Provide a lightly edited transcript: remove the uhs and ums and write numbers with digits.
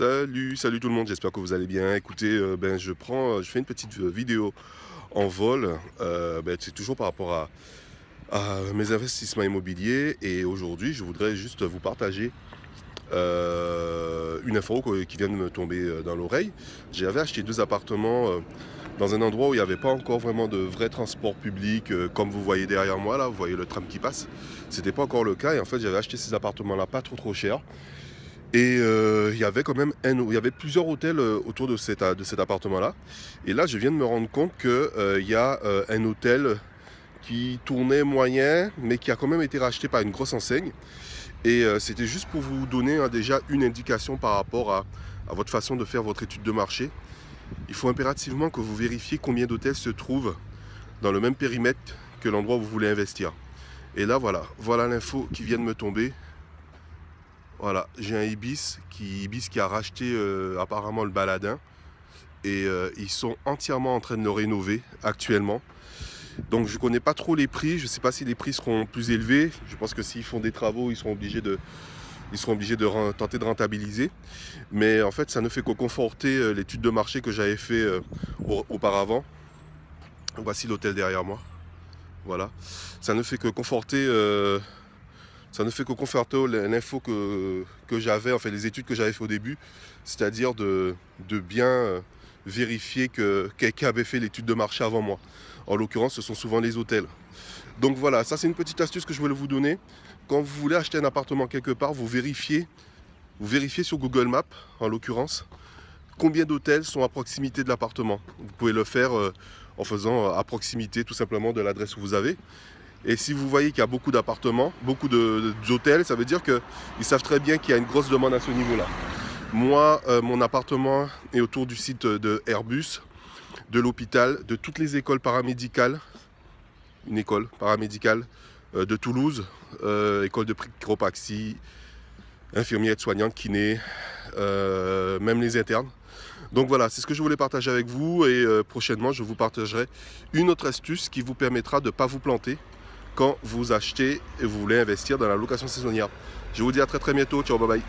Salut tout le monde, j'espère que vous allez bien. Écoutez, je fais une petite vidéo en vol. C'est toujours par rapport à mes investissements immobiliers. Et aujourd'hui, je voudrais juste vous partager une info qui vient de me tomber dans l'oreille. J'avais acheté 2 appartements dans un endroit où il n'y avait pas encore vraiment de vrai transport public, comme vous voyez derrière moi là, vous voyez le tram qui passe. C'était pas encore le cas et en fait j'avais acheté ces appartements-là pas trop cher. Et il y avait quand même il y avait plusieurs hôtels autour de cet appartement-là. Et là, je viens de me rendre compte qu'il y a un hôtel qui tournait moyen, mais qui a quand même été racheté par une grosse enseigne. Et c'était juste pour vous donner déjà une indication par rapport à votre façon de faire votre étude de marché. Il faut impérativement que vous vérifiez combien d'hôtels se trouvent dans le même périmètre que l'endroit où vous voulez investir. Et là, voilà l'info qui vient de me tomber. Voilà, j'ai un Ibis qui a racheté apparemment le Baladin et ils sont entièrement en train de le rénover actuellement. Donc je ne connais pas trop les prix, je ne sais pas si les prix seront plus élevés. Je pense que s'ils font des travaux, ils seront obligés de tenter de rentabiliser. Mais en fait, ça ne fait que conforter l'étude de marché que j'avais fait auparavant. Voici l'hôtel derrière moi. Voilà, ça ne fait que conforter l'info que j'avais, en fait les études que j'avais fait au début, c'est-à-dire de bien vérifier que quelqu'un avait fait l'étude de marché avant moi. En l'occurrence, ce sont souvent les hôtels. Donc voilà, ça c'est une petite astuce que je voulais vous donner. Quand vous voulez acheter un appartement quelque part, vous vérifiez sur Google Maps, en l'occurrence, combien d'hôtels sont à proximité de l'appartement. Vous pouvez le faire en faisant à proximité tout simplement de l'adresse où vous avez. Et si vous voyez qu'il y a beaucoup d'appartements, beaucoup d'hôtels, ça veut dire qu'ils savent très bien qu'il y a une grosse demande à ce niveau-là. Moi, mon appartement est autour du site de Airbus, de l'hôpital, de toutes les écoles paramédicales, une école paramédicale de Toulouse, école de chiropraxie, infirmière, aide-soignante, kiné, même les internes. Donc voilà, c'est ce que je voulais partager avec vous et prochainement je vous partagerai une autre astuce qui vous permettra de ne pas vous planter quand vous achetez et vous voulez investir dans la location saisonnière. Je vous dis à très bientôt, ciao, bye bye.